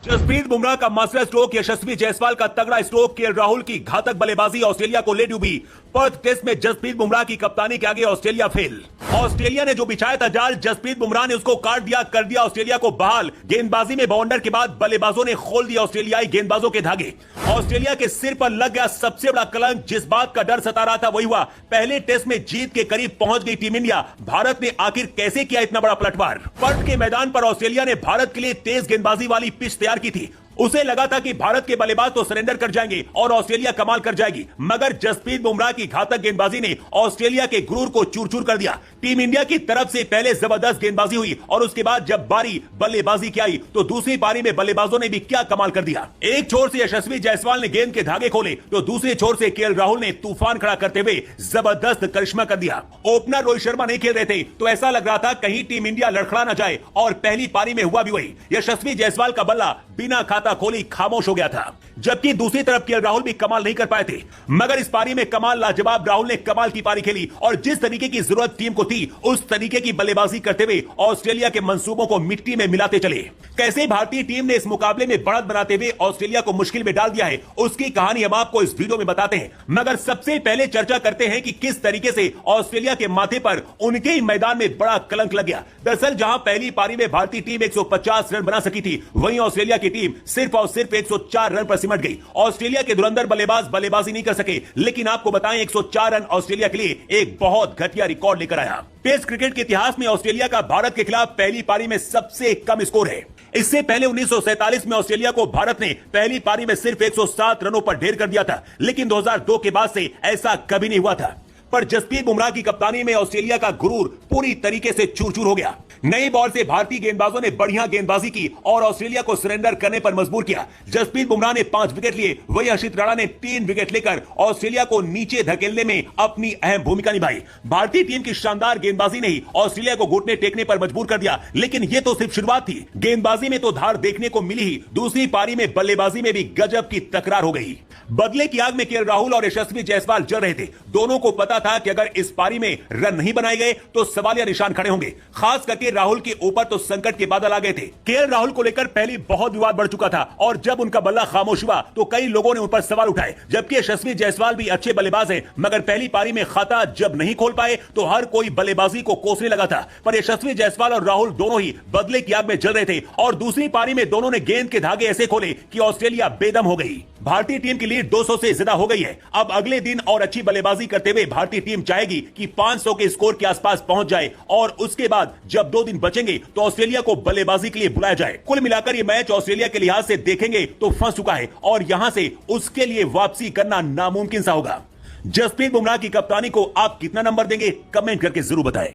जसप्रीत बुमराह का master stroke, यशस्वी जायसवाल का तगड़ा स्ट्रोक, केएल राहुल की घातक बल्लेबाजी ऑस्ट्रेलिया को ले डूबी। पर्थ टेस्ट में जसप्रीत बुमराह की कप्तानी के आगे ऑस्ट्रेलिया फेल। ऑस्ट्रेलिया ने जो बिछाया था जाल, जसप्रीत बुमराह ने उसको काट दिया, कर दिया ऑस्ट्रेलिया को बहाल। गेंदबाजी में बाउंडर के बाद बल्लेबाजों ने खोल दिया ऑस्ट्रेलियाई गेंदबाजों के धागे। ऑस्ट्रेलिया के सिर पर लग गया सबसे बड़ा कलंक। जिस बात का डर सता रहा था वही हुआ। पहले टेस्ट में जीत के करीब पहुंच गई टीम इंडिया। भारत ने आखिर कैसे किया इतना बड़ा पलटवार? पर्थ के मैदान पर ऑस्ट्रेलिया ने भारत के लिए तेज गेंदबाजी वाली पिच तैयार की थी। उसे लगा था कि भारत के बल्लेबाज तो सरेंडर कर जाएंगे और ऑस्ट्रेलिया कमाल कर जाएगी, मगर जसप्रीत बुमराह की घातक गेंदबाजी ने ऑस्ट्रेलिया के गुरूर को चूर-चूर कर दिया। टीम इंडिया की तरफ से पहले जबरदस्त गेंदबाजी हुई और उसके बाद जब बारी बल्लेबाजी की आई तो दूसरी पारी में बल्लेबाजों ने भी क्या कमाल कर दिया। एक छोर से यशस्वी जायसवाल ने गेंद के धागे खोले तो दूसरे छोर से केएल राहुल ने तूफान खड़ा करते हुए जबरदस्त करिश्मा कर दिया। ओपनर रोहित शर्मा नहीं खेल रहे थे तो ऐसा लग रहा था कहीं टीम इंडिया लड़खड़ा न जाए, और पहली पारी में हुआ भी वही। यशस्वी जायसवाल का बल्ला बिना खाता खोली खामोश हो गया था, जबकि दूसरी तरफ केएल राहुल भी कमाल नहीं कर पाए थे। मगर इस पारी में कमाल लाजवाब राहुल ने कमाल की पारी खेली और जिस तरीके की जरूरत टीम को थी उस तरीके की बल्लेबाजी करते हुए ऑस्ट्रेलिया के मंसूबों को मिट्टी में मिलाते चले। कैसे भारतीय टीम ने इस मुकाबले में बढ़त बनाते हुए ऑस्ट्रेलिया को मुश्किल में डाल दिया है, उसकी कहानी हम आपको इस वीडियो में बताते हैं। मगर सबसे पहले चर्चा करते हैं कि किस तरीके से ऑस्ट्रेलिया के माथे पर उनके ही मैदान में बड़ा कलंक लग गया। दरअसल जहां पहली पारी में भारतीय टीम 150 रन बना सकी थी, वहीं ऑस्ट्रेलिया की टीम सिर्फ और सिर्फ 104 रन पर सिमट गई। ऑस्ट्रेलिया के धुरंधर बल्लेबाज बल्लेबाजी नहीं कर सके, लेकिन आपको बताएं 104 रन ऑस्ट्रेलिया के लिए एक बहुत घटिया रिकॉर्ड लेकर आया। टेस्ट क्रिकेट के इतिहास में ऑस्ट्रेलिया का भारत के खिलाफ पहली पारी में सबसे कम स्कोर है। इससे पहले 1947 में ऑस्ट्रेलिया को भारत ने पहली पारी में सिर्फ 107 रनों पर ढेर कर दिया था, लेकिन 2002 के बाद से ऐसा कभी नहीं हुआ था। पर जसप्रीत बुमराह की कप्तानी में ऑस्ट्रेलिया का गुरूर पूरी तरीके से चूर-चूर हो गया। नई बॉल से भारतीय गेंदबाजों ने बढ़िया गेंदबाजी की और ऑस्ट्रेलिया को सरेंडर करने पर मजबूर किया। जसप्रीत बुमराह ने 5 विकेट लिए, वहीं हर्षित राणा ने 3 विकेट लेकर ऑस्ट्रेलिया को नीचे धकेलने में अपनी अहम भूमिका निभाई। भारतीय टीम की शानदार गेंदबाजी ने ऑस्ट्रेलिया को घुटने टेकने पर मजबूर कर दिया, लेकिन यह तो सिर्फ शुरुआत थी। गेंदबाजी में तो धार देखने को मिली ही, दूसरी पारी में बल्लेबाजी में भी गजब की तकरार हो गई। बदले की आग में केएल राहुल और यशस्वी जायसवाल जल रहे थे। दोनों को पता था कि अगर इस पारी में रन नहीं बनाए गए तो सवालिया निशान खड़े होंगे। खास करके राहुल के ऊपर तो संकट के बादल आ गए थे। केएल राहुल को लेकर पहले बहुत विवाद बढ़ चुका था और जब उनका बल्ला खामोश हुआ तो कई लोगों ने उन पर सवाल उठाए। जबकि यशस्वी जायसवाल भी अच्छे बल्लेबाज हैं, मगर पहली पारी में खाता जब नहीं खोल पाए तो हर कोई बल्लेबाजी को कोसने लगा था। पर यशस्वी जायसवाल और राहुल दोनों ही बदले की आग में जल रहे थे और दूसरी पारी में दोनों ने गेंद के धागे ऐसे खोले कि ऑस्ट्रेलिया बेदम हो गई। भारतीय टीम की लीड 200 से ज्यादा हो गई है। अब अगले दिन और अच्छी बल्लेबाजी करते हुए भारतीय टीम चाहेगी कि 500 के स्कोर के आसपास पहुंच जाए और उसके बाद जब 2 दिन बचेंगे तो ऑस्ट्रेलिया को बल्लेबाजी के लिए बुलाया जाए। कुल मिलाकर यह मैच ऑस्ट्रेलिया के लिहाज से देखेंगे तो फंस चुका है और यहां से उसके लिए वापसी करना नामुमकिन सा होगा। जसप्रीत बुमराह की कप्तानी को आप कितना नंबर देंगे? कमेंट करके जरूर बताएं।